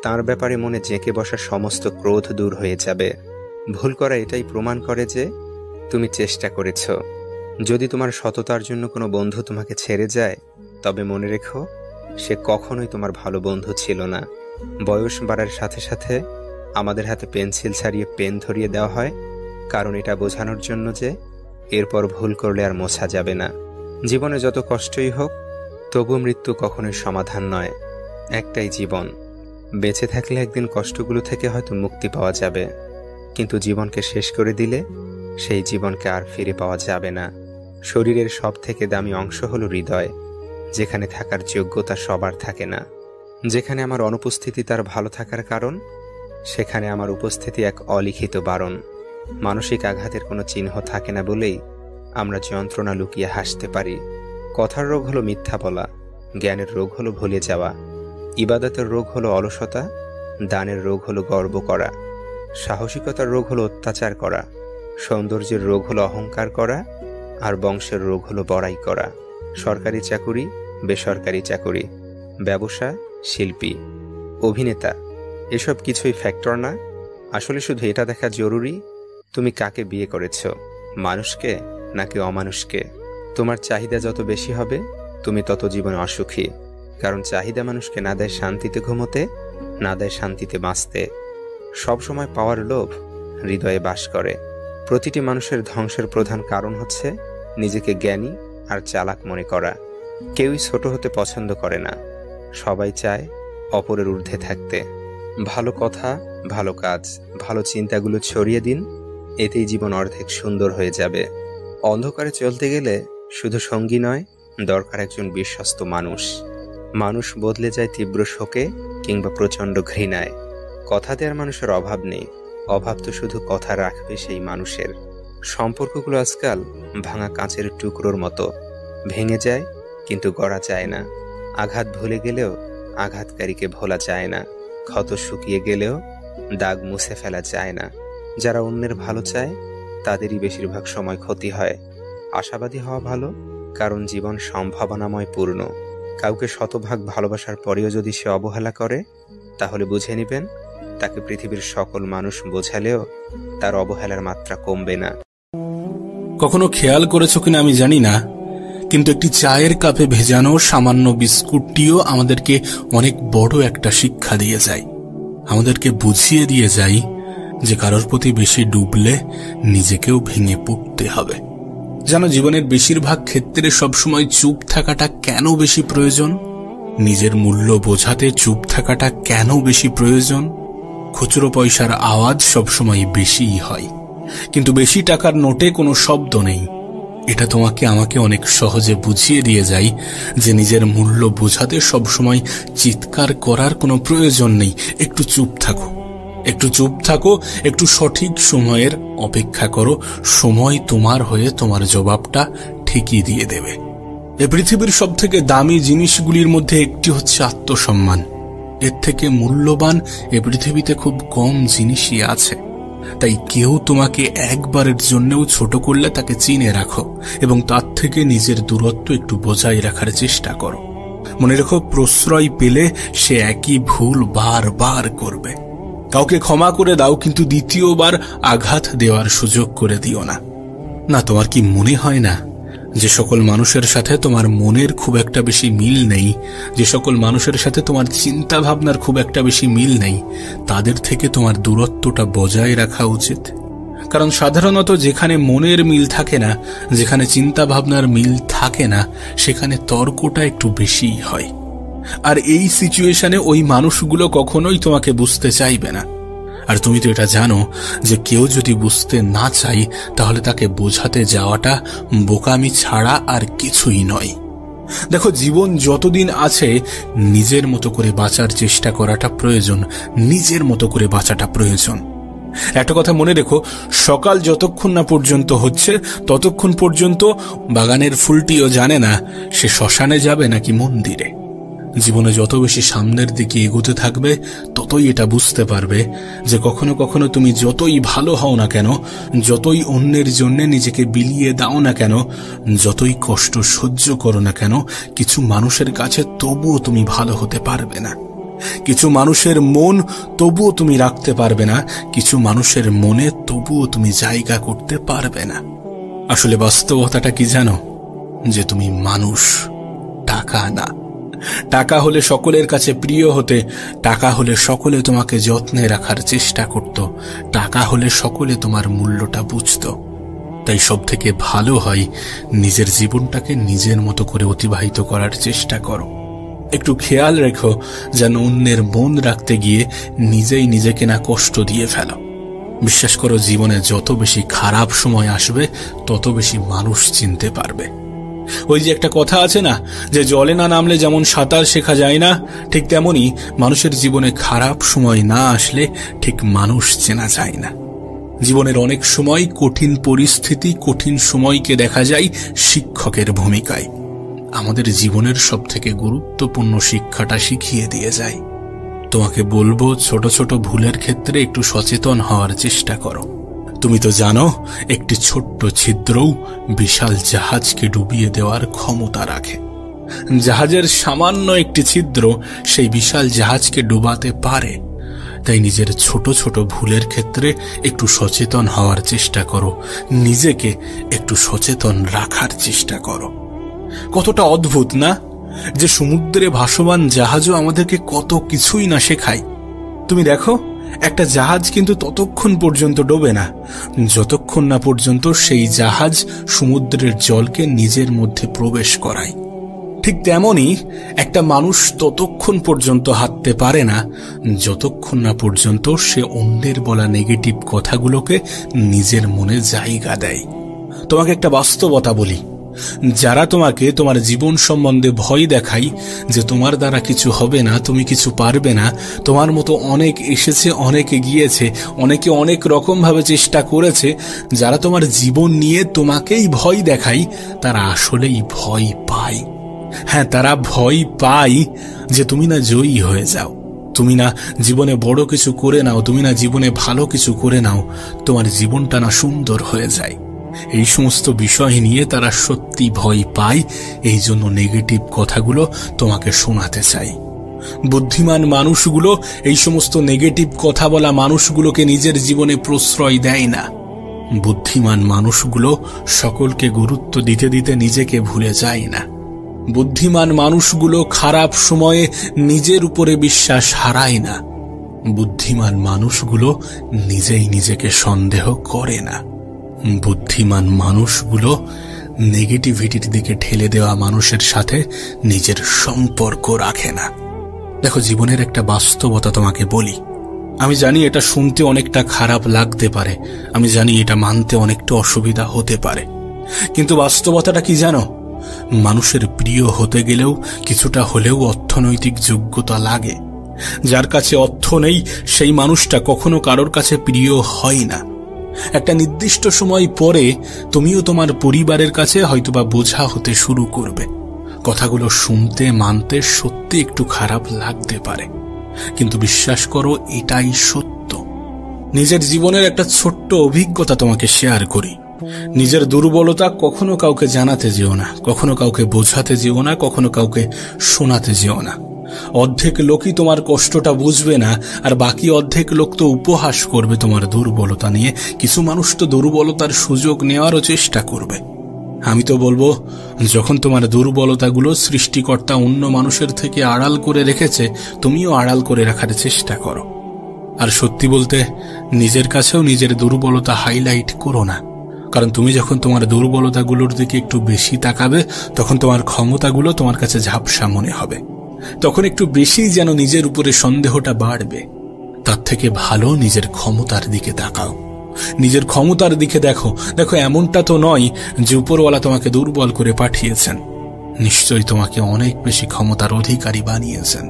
তার ব্যাপারে মনে জেঁকে বসা সমস্ত ক্রোধ দূর হয়ে যাবে। ভুল করা এটাই প্রমাণ করে যে তুমি চেষ্টা করেছ। যদি তোমার সততার জন্য কোনো বন্ধু তোমাকে ছেড়ে যায়, তবে মনে রেখো সে কখনোই তোমার ভালো বন্ধু ছিল না। বয়স বাড়ার সাথে সাথে আমাদের হাতে পেন্সিল ছাড়িয়ে পেন ধরিয়ে দেওয়া হয়, কারণ এটা বোঝানোর জন্য যে এরপর ভুল করলে আর মোছা যাবে না। জীবনে যত কষ্টই হোক, তবু মৃত্যু কখনোই সমাধান নয়। একটাই জীবন, বেঁচে থাকলে একদিন কষ্টগুলো থেকে হয়তো মুক্তি পাওয়া যাবে, কিন্তু জীবনকে শেষ করে দিলে সেই জীবনকে আর ফিরে পাওয়া যাবে না। শরীরের সব থেকে দামি অংশ হলো হৃদয়, যেখানে থাকার যোগ্যতা সবার থাকে না। যেখানে আমার অনুপস্থিতি তার ভালো থাকার কারণ, সেখানে আমার উপস্থিতি এক অলিখিত বারণ। মানসিক আঘাতের কোনো চিহ্ন থাকে না বলেই আমরা যন্ত্রণা লুকিয়ে হাসতে পারি। কথার রোগ হলো মিথ্যা বলা, জ্ঞানের রোগ হলো ভুলে যাওয়া, ইবাদতের রোগ হলো অলসতা, দানের রোগ হলো গর্ব করা, সাহসিকতার রোগ হলো অত্যাচার করা, সৌন্দর্যের রোগ হলো অহংকার করা, আর বংশের রোগ হলো বড়াই করা। সরকারি চাকুরি, বেসরকারি চাকুরি, ব্যবসা, শিল্পী, অভিনেতা, এসব কিছুই ফ্যাক্টর না। আসলে শুধু এটা দেখা জরুরি তুমি কাকে বিয়ে করেছ, মানুষকে নাকি অমানুষকে। তোমার চাহিদা যত বেশি হবে, তুমি তত জীবনে অসুখী, কারণ চাহিদা মানুষকে না দেয় শান্তিতে ঘুমোতে, না দেয় শান্তিতে বাঁচতে। সবসময় পাওয়ার লোভ হৃদয়ে বাস করে। প্রতিটি মানুষের ধ্বংসের প্রধান কারণ হচ্ছে নিজেকে জ্ঞানী আর চালাক মনে করা। কেউই ছোট হতে পছন্দ করে না, সবাই চায় অপরের ঊর্ধ্বে থাকতে। ভালো কথা, ভালো কাজ, ভালো চিন্তাগুলো ছড়িয়ে দিন, এতেই জীবন অর্ধেক সুন্দর হয়ে যাবে। অন্ধকারে চলতে গেলে শুধু সঙ্গী নয়, দরকার একজন বিশ্বস্ত মানুষ। মানুষ বদলে যায় তীব্র শোকে কিংবা প্রচণ্ড ঘৃণায়। কথা দেওয়ার মানুষের অভাব নেই, অভাব তো শুধু কথা রাখবে সেই মানুষের। সম্পর্কগুলো আজকাল ভাঙা কাঁচের টুকরোর মতো, ভেঙে যায় কিন্তু গড়া যায় না। আঘাত ভুলে গেলেও আঘাতকারীকে ভোলা যায় না, ক্ষত শুকিয়ে গেলেও দাগ মুছে ফেলা যায় না। যারা অন্যের ভালো চায় তাদেরই বেশিরভাগ সময় ক্ষতি হয়। আশাবাদী হওয়া ভালো, কারণ জীবন সম্ভাবনাময় পূর্ণ। কাউকে শতভাগ ভালোবাসার পরেও যদি সে অবহেলা করে, তাহলে বুঝে নেবেন তাকে পৃথিবীর সকল মানুষ বোঝালেও তার অবহেলার মাত্রা কমবে না। কখনো খেয়াল করেছো কিনা আমি জানি না, কিন্তু একটি চায়ের কাপে ভেজানো সামান্য বিস্কুটটিও আমাদেরকে অনেক বড় একটা শিক্ষা দিয়ে যায়। আমাদেরকে বুঝিয়ে দিয়ে যায় যে কারোর প্রতি বেশি ডুবলে নিজেকেও ভেঙে পড়তে হবে। যেন জীবনের বেশিরভাগ ক্ষেত্রে সবসময় চুপ থাকাটা কেন বেশি প্রয়োজন, নিজের মূল্য বোঝাতে চুপ থাকাটা কেন বেশি প্রয়োজন। খুচরো পয়সার আওয়াজ সবসময় বেশিই হয়, কিন্তু বেশি টাকার নোটে কোনো শব্দ নেই। এটা তোমাকে আমাকে অনেক সহজে বুঝিয়ে দিয়ে যায় যে নিজের মূল্য বোঝাতে সবসময় চিৎকার করার কোনো প্রয়োজন নেই। একটু চুপ থাকো, একটু চুপ থাকো, একটু সঠিক সময়ের অপেক্ষা করো। সময় তোমার হয়ে তোমার জবাবটা ঠিকই দিয়ে দেবে। এ পৃথিবীর সব থেকে দামি জিনিসগুলির মধ্যে একটি হচ্ছে আত্মসম্মান। এর থেকে মূল্যবান এ পৃথিবীতে খুব কম জিনিসই আছে। তাই কেউ তোমাকে একবারের জন্যও ছোট করলে তাকে চিনে রাখো এবং তার থেকে নিজের দূরত্ব একটু বজায় রাখার চেষ্টা করো। মনে রেখো, প্রশ্রয় পেলে সে একই ভুল বারবার করবে। কাউকে ক্ষমা করে দাও, কিন্তু দ্বিতীয়বার আঘাত দেওয়ার সুযোগ করে দিও না। না, তোমার কি মনে হয় না যে সকল মানুষের সাথে তোমার মনের খুব একটা বেশি মিল নেই, যে সকল মানুষের সাথে তোমার চিন্তা ভাবনার খুব একটা বেশি মিল নেই, তাদের থেকে তোমার দূরত্বটা বজায় রাখা উচিত? কারণ সাধারণত যেখানে মনের মিল থাকে না, যেখানে চিন্তা ভাবনার মিল থাকে না, সেখানে তর্কটা একটু বেশিই হয়। আর এই সিচুয়েশনে ওই মানুষগুলো কখনোই তোমাকে বুঝতে চাইবে না। আর তুমি তো এটা জানো যে কেউ যদি বুঝতে না চাই, তাহলে তাকে বোঝাতে যাওয়াটা বোকামি ছাড়া আর কিছুই নয়। দেখো, জীবন যতদিন আছে নিজের মতো করে বাঁচার চেষ্টা করাটা প্রয়োজন, নিজের মতো করে বাঁচাটা প্রয়োজন। একটা কথা মনে রেখো, সকাল যতক্ষণ না পর্যন্ত হচ্ছে ততক্ষণ পর্যন্ত বাগানের ফুলটিও জানে না সে শ্মশানে যাবে নাকি মন্দিরে। জীবনে যত বেশি সামনের দিকে এগোতে থাকবে ততই এটা বুঝতে পারবে যে কখনো কখনো তুমি যতই ভালো হও না কেন, যতই অন্যের জন্য নিজেকে বিলিয়ে দাও না কেন, যতই কষ্ট সহ্য করো না কেন, কিছু মানুষের কাছে তবুও তুমি ভালো হতে পারবে না। কিছু মানুষের মন তবুও তুমি রাখতে পারবে না, কিছু মানুষের মনে তবুও তুমি জায়গা করতে পারবে না। আসলে বাস্তবতাটা কি জানো? যে তুমি মানুষ, টাকা না। টাকা হলে সকলের কাছে প্রিয় হতে, টাকা হলে সকলে তোমাকে যত্নে রাখার চেষ্টা করত, টাকা হলে সকলে তোমার মূল্যটা বুঝত। তাই সব থেকে ভালো হয় নিজের জীবনটাকে নিজের মতো করে অতিবাহিত করার চেষ্টা করো। একটু খেয়াল রেখো যেন অন্যের মন রাখতে গিয়ে নিজেই নিজেকে না কষ্ট দিয়ে ফেলো। বিশ্বাস করো, জীবনে যত বেশি খারাপ সময় আসবে তত বেশি মানুষ চিনতে পারবে। ওই যে একটা কথা আছে না, যে জলে না নামলে যেমন সাঁতার শেখা যায় না, ঠিক তেমনি মানুষের জীবনে খারাপ সময় না আসলে ঠিক মানুষ চেনা যায় না। জীবনের অনেক সময় কঠিন পরিস্থিতি, কঠিন সময়কে দেখা যায় শিক্ষকের ভূমিকায়। আমাদের জীবনের সব থেকে গুরুত্বপূর্ণ শিক্ষাটা শিখিয়ে দিয়ে যায়। তোমাকে বলবো, ছোট ছোট ভুলের ক্ষেত্রে একটু সচেতন হওয়ার চেষ্টা করো। তুমি তো জানো একটি ছোট্ট ছিদ্রও বিশাল জাহাজকে ডুবিয়ে দেওয়ার ক্ষমতা রাখে। জাহাজের সামান্য একটি ছিদ্র সেই বিশাল জাহাজকে ডুবাতে পারে। তাই নিজের ছোট ছোট ভুলের ক্ষেত্রে একটু সচেতন হওয়ার চেষ্টা করো, নিজেকে একটু সচেতন রাখার চেষ্টা করো। কতটা অদ্ভুত না, যে সমুদ্রে ভাসমান জাহাজও আমাদেরকে কত কিছুই না শেখায়। তুমি দেখো, একটা জাহাজ কিন্তু ততক্ষণ পর্যন্ত ডোবে না যতক্ষণ না পর্যন্ত সেই জাহাজ সমুদ্রের জলকে নিজের মধ্যে প্রবেশ করায়। ঠিক তেমনি একটা মানুষ ততক্ষণ পর্যন্ত হাঁটতে পারে না যতক্ষণ না পর্যন্ত সে অন্যের বলা নেগেটিভ কথাগুলোকে নিজের মনে জায়গা দেয়। তোমাকে একটা বাস্তবতা বলি, যারা তোমাকে তোমার জীবন সম্বন্ধে ভয় দেখায় যে তোমার দ্বারা কিছু হবে না, তুমি কিছু পারবে না, তোমার মতো অনেক এসেছে, অনেকে গিয়েছে, অনেকে অনেক রকম ভাবে চেষ্টা করেছে, যারা তোমার জীবন নিয়ে তোমাকেই ভয় দেখায়, তারা আসলেই ভয় পায়। হ্যাঁ, তারা ভয় পায় যে তুমি না জয়ী হয়ে যাও, তুমি না জীবনে বড় কিছু করে নাও, তুমি না জীবনে ভালো কিছু করে নাও, তোমার জীবনটা না সুন্দর হয়ে যায়। এই সমস্ত বিষয় নিয়ে তারা সত্যি ভয় পায়, এই জন্য নেগেটিভ কথাগুলো তোমাকে শোনাতে চাই। বুদ্ধিমান মানুষগুলো এই সমস্ত নেগেটিভ কথা বলা মানুষগুলোকে নিজের জীবনে প্রশ্রয় দেয় না। বুদ্ধিমান মানুষগুলো সকলকে গুরুত্ব দিতে দিতে নিজেকে ভুলে যায় না। বুদ্ধিমান মানুষগুলো খারাপ সময়ে নিজের উপরে বিশ্বাস হারায় না। বুদ্ধিমান মানুষগুলো নিজেই নিজেকে সন্দেহ করে না। বুদ্ধিমান মানুষগুলো নেগেটিভিটির দিকে ঠেলে দেওয়া মানুষের সাথে নিজের সম্পর্ক রাখে না। দেখো, জীবনের একটা বাস্তবতা তোমাকে বলি। আমি জানি এটা শুনতে অনেকটা খারাপ লাগতে পারে, আমি জানি এটা মানতে অনেকটা অসুবিধা হতে পারে, কিন্তু বাস্তবতাটা কি জানো? মানুষের প্রিয় হতে গেলেও কিছুটা হলেও অর্থনৈতিক যোগ্যতা লাগে। যার কাছে অর্থ নেই সেই মানুষটা কখনো কারোর কাছে প্রিয় হয় না। একটা নির্দিষ্ট সময় পরে তুমিও তোমার পরিবারের কাছে হয়তোবা বোঝা হতে শুরু করবে। কথাগুলো শুনতে মানতে সত্যি একটু খারাপ লাগতে পারে, কিন্তু বিশ্বাস করো এটাই সত্য। নিজের জীবনের একটা ছোট্ট অভিজ্ঞতা তোমাকে শেয়ার করি। নিজের দুর্বলতা কখনো কাউকে জানাতে যেও না, কখনো কাউকে বোঝাতে যেও না, কখনো কাউকে শোনাতে যেও না। অর্ধেক লোকই তোমার কষ্টটা বুঝবে না, আর বাকি অর্ধেক লোক তো উপহাস করবে তোমার দুর্বলতা নিয়ে। কিছু মানুষ তো দুর্বলতার সুযোগ নেওয়ারও চেষ্টা করবে। আমি তো বলবো, যখন তোমার দুর্বলতাগুলো সৃষ্টিকর্তা অন্য মানুষের থেকে আড়াল করে রেখেছে, তুমিও আড়াল করে রাখার চেষ্টা করো। আর সত্যি বলতে, নিজের কাছেও নিজের দুর্বলতা হাইলাইট করো না, কারণ তুমি যখন তোমার দুর্বলতাগুলোর দিকে একটু বেশি তাকাবে, তখন তোমার ক্ষমতাগুলো তোমার কাছে ঝাপসা মনে হবে। তখন একটু বেশি যেন নিজের উপরে সন্দেহটা বাড়বে। তার থেকে ভালো নিজের ক্ষমতার দিকে তাকাও, নিজের ক্ষমতার দিকে দেখো। দেখো, এমনটা তো নয় যে উপরওয়ালা তোমাকে দুর্বল করে পাঠিয়েছেন। নিশ্চয়ই তোমাকে অনেক বেশি ক্ষমতার অধিকারী বানিয়েছেন।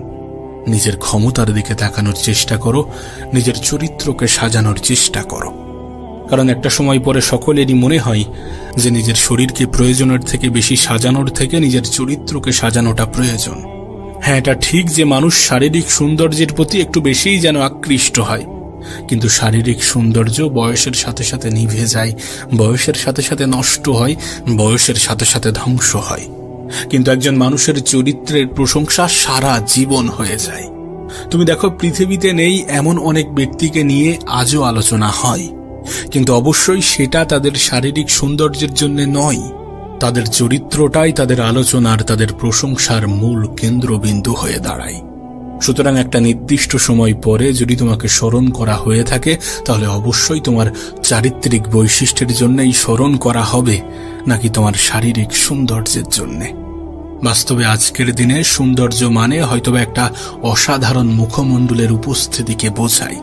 নিজের ক্ষমতার দিকে তাকানোর চেষ্টা করো, নিজের চরিত্রকে সাজানোর চেষ্টা করো। কারণ একটা সময় পরে সকলেরই মনে হয় যে নিজের শরীরকে প্রয়োজনের থেকে বেশি সাজানোর থেকে নিজের চরিত্রকে সাজানোটা প্রয়োজন। হ্যাঁ, এটা ঠিক যে মানুষ শারীরিক সৌন্দর্যের প্রতি একটু বেশিই যেন আকৃষ্ট হয়, কিন্তু শারীরিক সৌন্দর্য বয়সের সাথে সাথে নিভে যায়, বয়সের সাথে সাথে নষ্ট হয়, বয়সের সাথে সাথে ধ্বংস হয়। কিন্তু একজন মানুষের চরিত্রের প্রশংসা সারা জীবন হয়ে যায়। তুমি দেখো, পৃথিবীতে নেই এমন অনেক ব্যক্তিকে নিয়ে আজও আলোচনা হয়, কিন্তু অবশ্যই সেটা তাদের শারীরিক সৌন্দর্যের জন্য নয়। তাদের চরিত্রটাই তাদের আলোচনার, তাদের প্রশংসার মূল কেন্দ্রবিন্দু হয়ে দাঁড়ায়। সুতরাং একটা নির্দিষ্ট সময় পরে যদি তোমাকে স্মরণ করা হয়ে থাকে, তাহলে অবশ্যই তোমার চারিত্রিক বৈশিষ্ট্যের জন্যই স্মরণ করা হবে, নাকি তোমার শারীরিক সৌন্দর্যের জন্যে। বাস্তবে আজকের দিনে সৌন্দর্য মানে হয়তো একটা অসাধারণ মুখমণ্ডলের উপস্থিতিকে বোঝায়,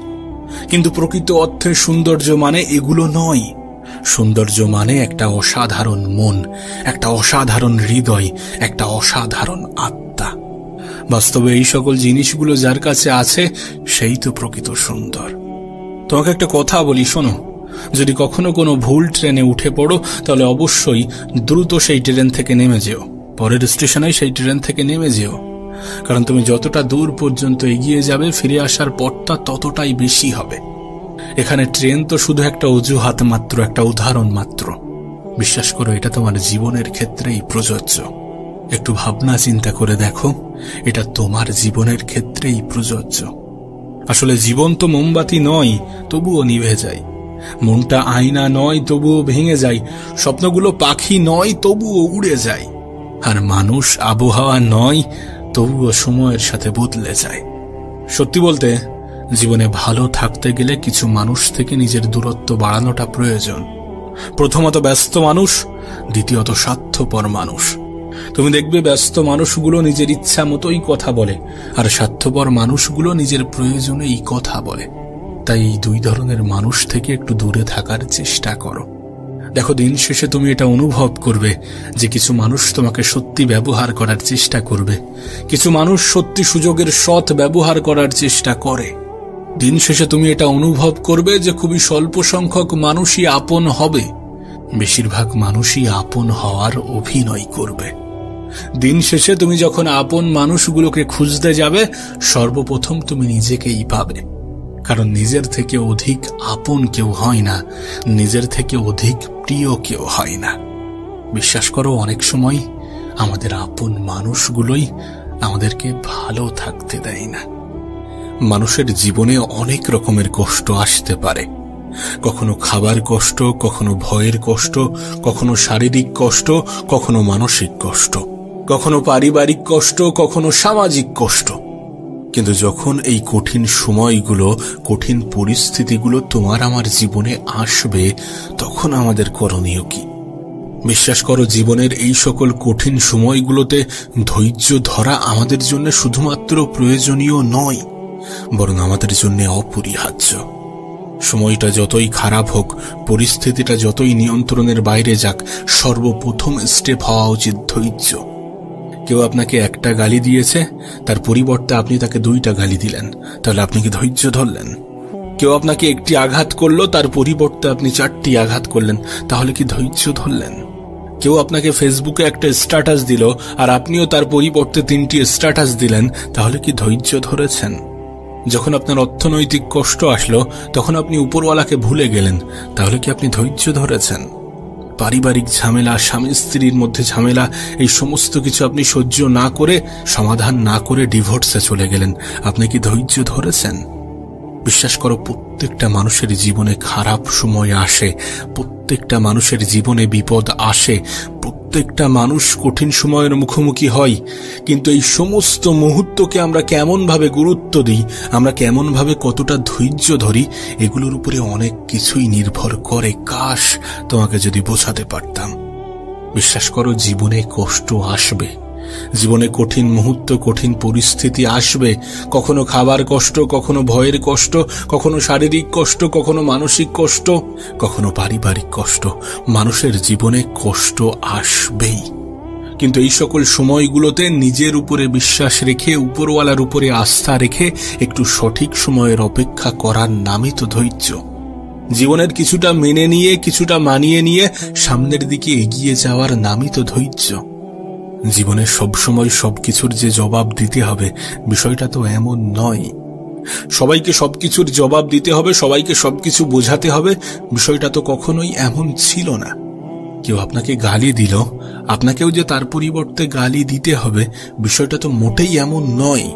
কিন্তু প্রকৃত অর্থে সৌন্দর্য মানে এগুলো নয়। সৌন্দর্য মানে একটা অসাধারণ মন, একটা অসাধারণ হৃদয়, একটা অসাধারণ আত্মা। বাস্তবে এই সকল জিনিসগুলো যার কাছে আছে, সেই তো প্রকৃত সুন্দর। তোমাকে একটা কথা বলি, শোনো। যদি কখনো কোনো ভুল ট্রেনে উঠে পড়ো, তাহলে অবশ্যই দ্রুত সেই ট্রেন থেকে নেমে যেও, পরের স্টেশনে সেই ট্রেন থেকে নেমে যেও। কারণ তুমি যতটা দূর পর্যন্ত এগিয়ে যাবে, ফিরে আসার পথটা ততটাই বেশি হবে। এখানে ট্রেন তো শুধু একটা অজুহাত মাত্র, একটা উদাহরণ মাত্র। বিশ্বাস করো, এটা তোমার জীবনের ক্ষেত্রেই প্রযোজ্য। একটু ভাবনা চিন্তা করে দেখো, এটা তোমার জীবনের ক্ষেত্রেই প্রযোজ্য। আসলে জীবন তো মোমবাতি নয়, তবুও নিভে যায়। মনটা আয়না নয়, তবুও ভেঙে যায়। স্বপ্নগুলো পাখি নয়, তবুও উড়ে যায়। আর মানুষ আবহাওয়া নয়, তবুও সময়ের সাথে বদলে যায়। সত্যি বলতে, জীবনে ভালো থাকতে গেলে কিছু মানুষ থেকে নিজের দূরত্ব বাড়ানোটা প্রয়োজন। প্রথমত ব্যস্ত মানুষ, দ্বিতীয়ত স্বার্থপর মানুষ। তুমি দেখবে ব্যস্ত মানুষগুলো নিজের ইচ্ছা মতোই কথা বলে, আর স্বার্থপর মানুষগুলো নিজের প্রয়োজনেই কথা বলে। তাই এই দুই ধরনের মানুষ থেকে একটু দূরে থাকার চেষ্টা করো। দেখো, দিন শেষে তুমি এটা অনুভব করবে যে কিছু মানুষ তোমাকে সত্যি ব্যবহার করার চেষ্টা করবে, কিছু মানুষ সত্যি সুযোগের সৎ ব্যবহার করার চেষ্টা করে। দিন শেষে তুমি এটা অনুভব করবে যে খুবই স্বল্প সংখ্যক মানুষই আপন হবে, বেশিরভাগ মানুষই আপন হওয়ার অভিনয় করবে। দিন শেষে তুমি যখন আপন মানুষগুলোকে খুঁজতে যাবে, সর্বপ্রথম তুমি নিজেকেই পাবে। কারণ নিজের থেকে অধিক আপন কেউ হয় না, নিজের থেকে অধিক প্রিয় কেউ হয় না। বিশ্বাস করো, অনেক সময় আমাদের আপন মানুষগুলোই আমাদেরকে ভালো থাকতে দেয় না। মানুষের জীবনে অনেক রকমের কষ্ট আসতে পারে। কখনো খাবার কষ্ট, কখনো ভয়ের কষ্ট, কখনো শারীরিক কষ্ট, কখনো মানসিক কষ্ট, কখনো পারিবারিক কষ্ট, কখনো সামাজিক কষ্ট। কিন্তু যখন এই কঠিন সময়গুলো, কঠিন পরিস্থিতিগুলো তোমার আমার জীবনে আসবে, তখন আমাদের করণীয় কি? বিশ্বাস করো, জীবনের এই সকল কঠিন সময়গুলোতে ধৈর্য ধরা আমাদের জন্য শুধুমাত্র প্রয়োজনীয় নয়, বরং আমাদের জন্য অপরিহার্য। সময়টা যতই খারাপ হোক, পরিস্থিতিটা যতই নিয়ন্ত্রণের বাইরে যাক, সর্বপ্রথম স্টেপ হওয়া উচিত ধৈর্য। কেউ আপনাকে একটা গালি দিয়েছে, তার পরিবর্তে আপনি তাকে 2টা গালি দিলেন, তাহলে আপনি কি ধৈর্য ধরলেন? কেউ আপনাকে একটি আঘাত করলো, তার পরিবর্তে আপনি 4টি আঘাত করলেন, তাহলে কি ধৈর্য ধরলেন? কেউ আপনাকে ফেসবুকে একটা স্ট্যাটাস দিল, আর আপনিও তার পরিবর্তে 3টি স্ট্যাটাস দিলেন, তাহলে কি ধৈর্য ধরেছেন? যখন আপনার অর্থনৈতিক কষ্ট আসলো, তখন আপনি উপরওয়ালাকে ভুলে গেলেন, তাহলে কি আপনি ধৈর্য ধরেছেন? পারিবারিক ঝামেলা, স্বামী স্ত্রীর মধ্যে ঝামেলা, এই সমস্ত কিছু আপনি সহ্য না করে, সমাধান না করে ডিভোর্সে চলে গেলেন। আপনি কি ধৈর্য ধরেছেন? বিশ্বাস করো, প্রত্যেকটা মানুষের জীবনে খারাপ সময় আসে, প্রত্যেকটা মানুষের জীবনে বিপদ আসে, প্রত্যেকটা মানুষ কঠিন সময়ের মুখোমুখি হয়। কিন্তু এই সমস্ত মুহূর্তকে আমরা কেমন ভাবে গুরুত্ব দিই, আমরা কেমন ভাবে কতটা ধৈর্য ধরি, এগুলোর উপরে অনেক কিছুই নির্ভর করে। কাশ তোমাকে যদি বোঝাতে পারতাম। বিশ্বাস করো, জীবনে কষ্ট আসবে, জীবনে কঠিন মুহূর্ত, কঠিন পরিস্থিতি আসবে। কখনো খাবার কষ্ট, কখনো ভয়ের কষ্ট, কখনো শারীরিক কষ্ট, কখনো মানসিক কষ্ট, কখনো পারিবারিক কষ্ট। মানুষের জীবনে কষ্ট আসবেই। কিন্তু এই সকল সময়গুলোতে নিজের উপরে বিশ্বাস রেখে, উপরওয়ালার উপরে আস্থা রেখে একটু সঠিক সময়ের অপেক্ষা করার নামই তো ধৈর্য। জীবনের কিছুটা মেনে নিয়ে, কিছুটা মানিয়ে নিয়ে সামনের দিকে এগিয়ে যাওয়ার নামই তো ধৈর্য। জীবনে সবসময় সবকিছুর যে জবাব দিতে হবে, বিষয়টা তো এমন নয়। সবাইকে সবকিছুর জবাব দিতে হবে, সবাইকে সবকিছু বোঝাতে হবে, বিষয়টা তো কখনোই এমন ছিল না। কেউ আপনাকে গালি দিল, আপনাকেও যে তার পরিবর্তে গালি দিতে হবে, বিষয়টা তো মোটেই এমন নয়।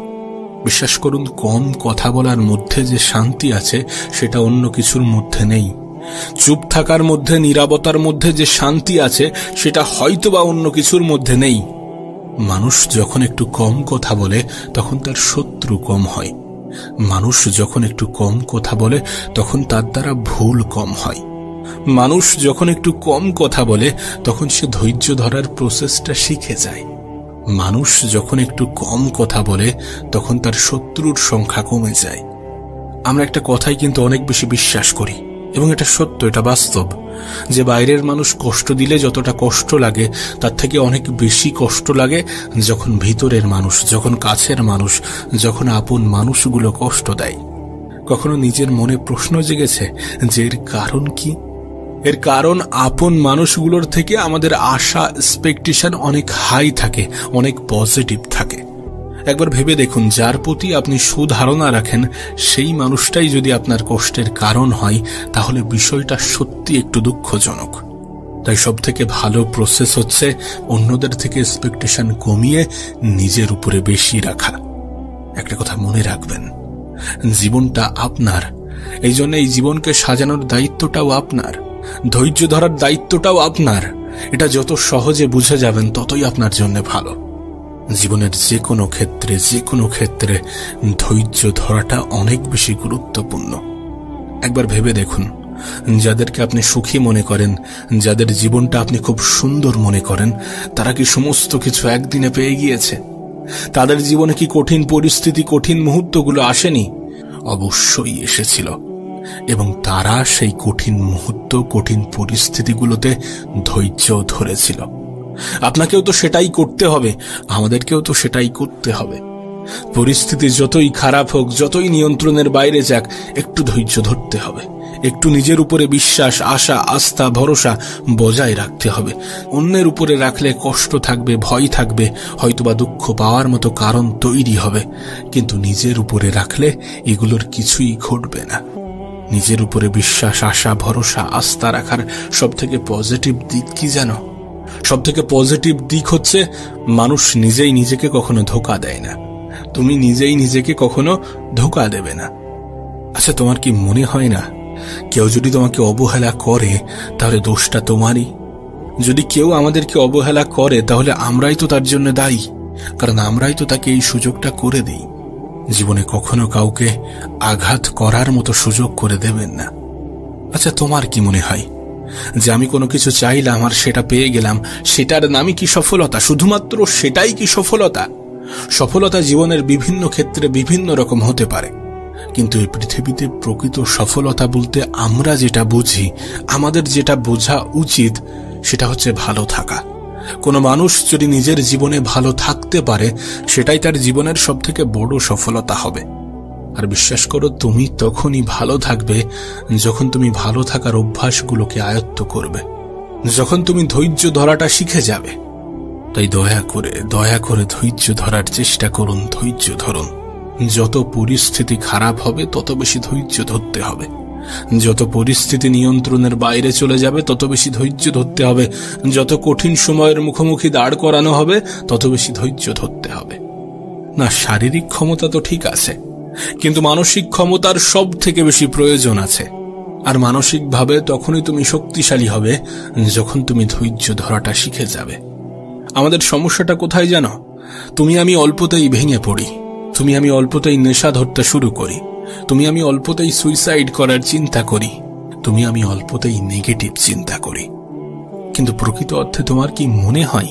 বিশ্বাস করুন, কম কথা বলার মধ্যে যে শান্তি আছে, সেটা অন্য কিছুর মধ্যে নেই। চুপ থাকার মধ্যে, নীরবতার মধ্যে যে শান্তি আছে, সেটা হয়তোবা অন্য কিছুর মধ্যে নেই। মানুষ যখন একটু কম কথা বলে, তখন তার শত্রু কম হয়। মানুষ যখন একটু কম কথা বলে, তখন তার দ্বারা ভুল কম হয়। মানুষ যখন একটু কম কথা বলে, তখন সে ধৈর্য ধরার প্রসেসটা শিখে যায়। মানুষ যখন একটু কম কথা বলে, তখন তার শত্রুর সংখ্যা কমে যায়। আমরা একটা কথাই কিন্তু অনেক বেশি বিশ্বাস করি, এবং এটা সত্য, এটা বাস্তব, যে বাইরের মানুষ কষ্ট দিলে যতটা কষ্ট লাগে, তার থেকে অনেক বেশি কষ্ট লাগে যখন ভিতরের মানুষ, যখন কাছের মানুষ, যখন আপন মানুষগুলো কষ্ট দেয়। কখনো নিজের মনে প্রশ্ন জেগেছে যে এর কারণ কি? এর কারণ, আপন মানুষগুলোর থেকে আমাদের আশা, এক্সপেকটেশন অনেক হাই থাকে, অনেক পজিটিভ থাকে। একবার ভেবে দেখুন, যার প্রতি আপনি সুধারণা রাখেন, সেই মানুষটাই যদি আপনার কষ্টের কারণ হয়, তাহলে বিষয়টা সত্যি একটু দুঃখজনক। তাই সব থেকে ভালো প্রসেস হচ্ছে অন্যদের থেকে এক্সপেকটেশন কমিয়ে নিজের উপরে বেশি রাখা। একটা কথা মনে রাখবেন, জীবনটা আপনার, এই জন্য এই জীবনকে সাজানোর দায়িত্বটাও আপনার, ধৈর্য ধরার দায়িত্বটাও আপনার। এটা যত সহজে বুঝে যাবেন, ততই আপনার জন্য ভালো। জীবনের যে কোনো ক্ষেত্রে ধৈর্য ধরাটা অনেক বেশি গুরুত্বপূর্ণ। একবার ভেবে দেখুন, যাদেরকে আপনি সুখী মনে করেন, যাদের জীবনটা আপনি খুব সুন্দর মনে করেন, তারা কি সমস্ত কিছু একদিনে পেয়ে গিয়েছে? তাদের জীবনে কি কঠিন পরিস্থিতি, কঠিন মুহূর্তগুলো আসেনি? অবশ্যই এসেছিল, এবং তারা সেই কঠিন মুহূর্ত, কঠিন পরিস্থিতিগুলোতে ধৈর্য ধরেছিল। আপনাকেও তো সেটাই করতে হবে, আমাদেরকেও তো সেটাই করতে হবে। পরিস্থিতি যতই খারাপ হোক, যতই নিয়ন্ত্রণের বাইরে যাক, একটু ধৈর্য ধরতে হবে, একটু নিজের উপরে বিশ্বাস, আশা, আস্থা, ভরসা বজায় রাখতে হবে। অন্যের উপরে রাখলে কষ্ট থাকবে, ভয় থাকবে, হয়তোবা দুঃখ পাওয়ার মতো কারণ তৈরি হবে, কিন্তু নিজের উপরে রাখলে এগুলোর কিছুই ঘটবে না। নিজের উপরে বিশ্বাস, আশা, ভরসা, আস্থা রাখার সবথেকে পজিটিভ দিক কি জানো? সবথেকে পজিটিভ দিক হচ্ছে, মানুষ নিজেই নিজেকে কখনো ধোঁকা দেয় না। তুমি নিজেই নিজেকে কখনো ধোঁকা দেবে না। আচ্ছা, তোমার কি মনে হয় না, কেউ যদি তোমাকে অবহেলা করে, তাহলে দোষটা তোমারই? যদি কেউ আমাদেরকে অবহেলা করে, তাহলে আমরাই তো তার জন্য দায়ী, কারণ আমরাই তো তাকে এই সুযোগটা করে দিই। জীবনে কখনো কাউকে আঘাত করার মতো সুযোগ করে দেবেন না। আচ্ছা, তোমার কি মনে হয় যে আমি কোনো কিছু চাইলাম আর সেটা পেয়ে গেলাম, সেটার নামই কি সফলতা? শুধুমাত্র সেটাই কি সফলতা? সফলতা জীবনের বিভিন্ন ক্ষেত্রে বিভিন্ন রকম হতে পারে, কিন্তু এই পৃথিবীতে প্রকৃত সফলতা বলতে আমরা যেটা বুঝি, আমাদের যেটা বোঝা উচিত, সেটা হচ্ছে ভালো থাকা। কোনো মানুষ যদি নিজের জীবনে ভালো থাকতে পারে, সেটাই তার জীবনের সবথেকে বড় সফলতা হবে। আর বিশ্বাস করো, তুমি তখনই ভালো থাকবে যখন তুমি ভালো থাকার অভ্যাসগুলোকে আয়ত্ত করবে, যখন তুমি ধৈর্য ধরাটা শিখে যাবে। তাই দয়া করে ধৈর্য ধরার চেষ্টা করুন, ধৈর্য ধরুন। যত পরিস্থিতি খারাপ হবে, তত বেশি ধৈর্য ধরতে হবে। যত পরিস্থিতি নিয়ন্ত্রণের বাইরে চলে যাবে তত বেশি ধৈর্য ধরতে হবে, যত কঠিন সময়ের মুখোমুখি দাঁড় করানো হবে তত বেশি ধৈর্য ধরতে হবে। না, শারীরিক ক্ষমতা তো ঠিক আছে, কিন্তু মানসিক ক্ষমতার সব থেকে বেশি প্রয়োজন আছে। আর মানসিকভাবে তখনই তুমি শক্তিশালী হবে যখন তুমি ধৈর্য ধরাটা শিখে যাবে। আমাদের সমস্যাটা কোথায় জানো? তুমি আমি অল্পতেই ভেঙে পড়ি, তুমি আমি অল্পতেই নেশা ধরতে শুরু করি, তুমি আমি অল্পতেই সুইসাইড করার চিন্তা করি, তুমি আমি অল্পতেই নেগেটিভ চিন্তা করি। কিন্তু প্রকৃত অর্থে তোমার কি মনে হয়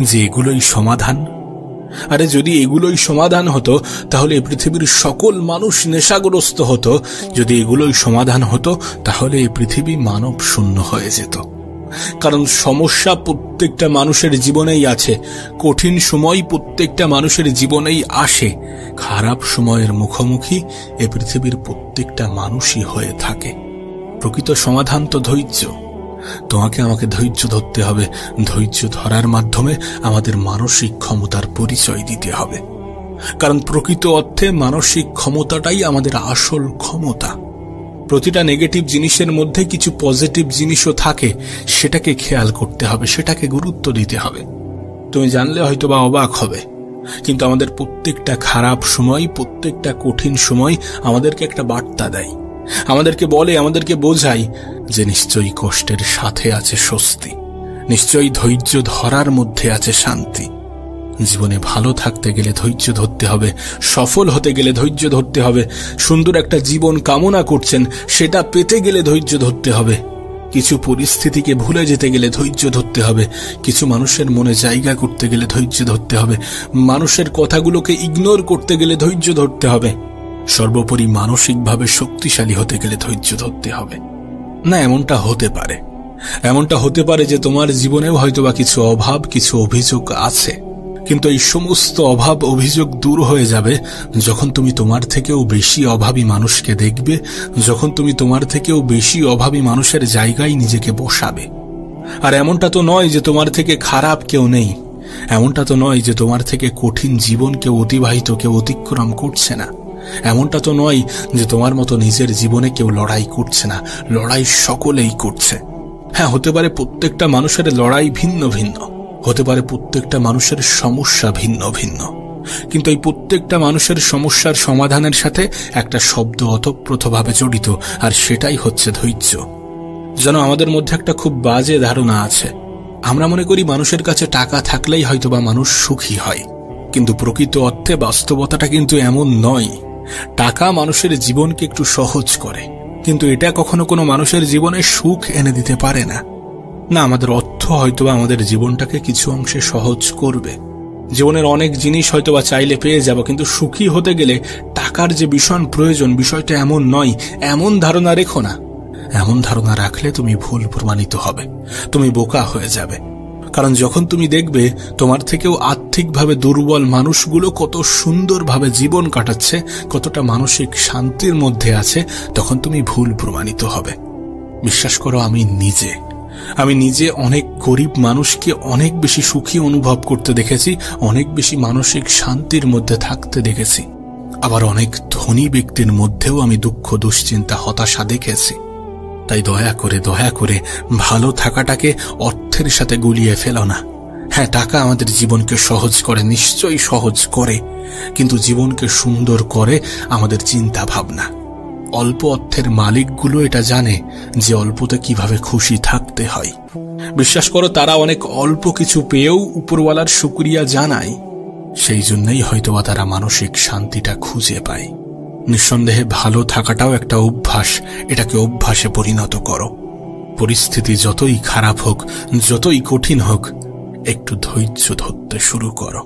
যে এগুলোই সমাধান? আরে যদি এগুলোই সমাধান হতো তাহলে এই পৃথিবীর সকল মানুষ নেশাগ্রস্ত হতো। যদি এগুলোই সমাধান হতো তাহলে এই পৃথিবী মানব শূন্য হয়ে যেত। কারণ সমস্যা প্রত্যেকটা মানুষের জীবনেই আছে, কঠিন সময় প্রত্যেকটা মানুষের জীবনেই আসে, খারাপ সময়ের মুখোমুখি এ পৃথিবীর প্রত্যেকটা মানুষই হয়ে থাকে। প্রকৃত সমাধান তো ধৈর্য। তোমাকে আমাকে ধৈর্য ধরতে হবে, ধৈর্য ধরার মাধ্যমে আমাদের মানসিক ক্ষমতার পরিচয় দিতে হবে। কারণ প্রকৃত অর্থে মানসিক ক্ষমতাটাই আমাদের আসল ক্ষমতা। প্রতিটা নেগেটিভ জিনিসের মধ্যে কিছু পজিটিভ জিনিসও থাকে, সেটাকে খেয়াল করতে হবে, সেটাকে গুরুত্ব দিতে হবে। তুমি জানলে হয়তো বা অবাক হবে, কিন্তু আমাদের প্রত্যেকটা খারাপ সময়, প্রত্যেকটা কঠিন সময় আমাদেরকে একটা বার্তা দেয়, আমাদেরকে বলে, আমাদেরকে বোঝায় যে নিশ্চয়ই কষ্টের সাথে আছে স্বস্তি, নিশ্চয়ই ধৈর্য ধরার মধ্যে আছে শান্তি। জীবনে ভালো থাকতে গেলে ধৈর্য ধরতে হবে, সফল হতে গেলে ধৈর্য ধরতে হবে, সুন্দর একটা জীবন কামনা করছেন সেটা পেতে গেলে ধৈর্য ধরতে হবে, কিছু পরিস্থিতিকে ভুলে যেতে গেলে ধৈর্য ধরতে হবে, কিছু মানুষের মনে জায়গা করতে গেলে ধৈর্য ধরতে হবে, মানুষের কথাগুলোকে ইগনোর করতে গেলে ধৈর্য ধরতে হবে, সর্বোপরি মানসিকভাবে শক্তিশালী হতে গেলে ধৈর্য ধরতে হবে। না, এমনটা হতে পারে যে তোমার জীবনেও হয়তোবা কিছু অভাব, কিছু অভিযোগ আছে, কিন্তু এই সমস্ত অভাব অভিযোগ দূর হয়ে যাবে যখন তুমি তোমার থেকেও বেশি অভাবী মানুষকে দেখবে, যখন তুমি তোমার থেকেও বেশি অভাবী মানুষের জায়গায় নিজেকে বসাবে। আর এমনটা তো নয় যে তোমার থেকে খারাপ কেউ নেই, এমনটা তো নয় যে তোমার থেকে কঠিন জীবন কেউ অতিক্রম করছে না, এমনটা তো নয় যে তোমার মতো নিজের জীবনে কেউ লড়াই করছে না, লড়াই সকলেই করছে। হ্যাঁ, হতে পারে প্রত্যেকটা মানুষের লড়াই ভিন্ন ভিন্ন, হতে পারে প্রত্যেকটা মানুষের সমস্যা ভিন্ন ভিন্ন, কিন্তু এই প্রত্যেকটা মানুষের সমস্যার সমাধানের সাথে একটা শব্দ ওতপ্রোতভাবে জড়িত, আর সেটাই হচ্ছে ধৈর্য। যেন আমাদের মধ্যে একটা খুব বাজে ধারণা আছে, আমরা মনে করি মানুষের কাছে টাকা থাকলেই হয়তোবা মানুষ সুখী হয়, কিন্তু প্রকৃত অর্থে বাস্তবতাটা কিন্তু এমন নয়। টাকা মানুষের জীবনকে একটু সহজ করে, কিন্তু এটা কখনো কোনো মানুষের জীবনে সুখ এনে দিতে পারে না। না, আমাদের অর্থ হয়তোবা আমাদের জীবনটাকে কিছু অংশে সহজ করবে, জীবনের অনেক জিনিস হয়তোবা চাইলে পেয়ে যাব, কিন্তু সুখী হতে গেলে টাকার যে ভীষণ প্রয়োজন, বিষয়টা এমন নয়। এমন ধারণা রেখো না, এমন ধারণা রাখলে তুমি ভুল প্রমাণিত হবে, তুমি বোকা হয়ে যাবে। কারণ যখন তুমি দেখবে তোমার থেকেও আর্থিকভাবে দুর্বল মানুষগুলো কত সুন্দরভাবে জীবন কাটাচ্ছে, কতটা মানসিক শান্তির মধ্যে আছে, তখন তুমি ভুল প্রমাণিত হবে। বিশ্বাস করো, আমি নিজে অনেক গরিব মানুষকে অনেক বেশি সুখী অনুভব করতে দেখেছি, অনেক বেশি মানসিক শান্তির মধ্যে থাকতে দেখেছি। আবার অনেক ধনী ব্যক্তির মধ্যেও আমি দুঃখ, দুশ্চিন্তা, হতাশা দেখেছি। তাই দয়া করে ভালো থাকাটাকে অর্থের সাথে গুলিয়ে ফেলো না। হ্যাঁ, টাকা আমাদের জীবনকে সহজ করে, নিশ্চয়ই সহজ করে, কিন্তু জীবনকে সুন্দর করে আমাদের চিন্তা ভাবনা। অল্প অর্থের মালিকগুলো এটা জানে যে অল্পতে কিভাবে খুশি থাকতে হয়। বিশ্বাস করো, তারা অনেক অল্প কিছু পেয়েও উপরওয়ালার শুকরিয়া জানায়, সেই জন্যই হয়তোবা তারা মানসিক শান্তিটা খুঁজে পায়। নিঃসন্দেহে ভালো থাকাটাও একটা অভ্যাস, এটাকে অভ্যাসে পরিণত করো। পরিস্থিতি যতই খারাপ হোক, যতই কঠিন হোক, একটু ধৈর্য ধরতে শুরু করো।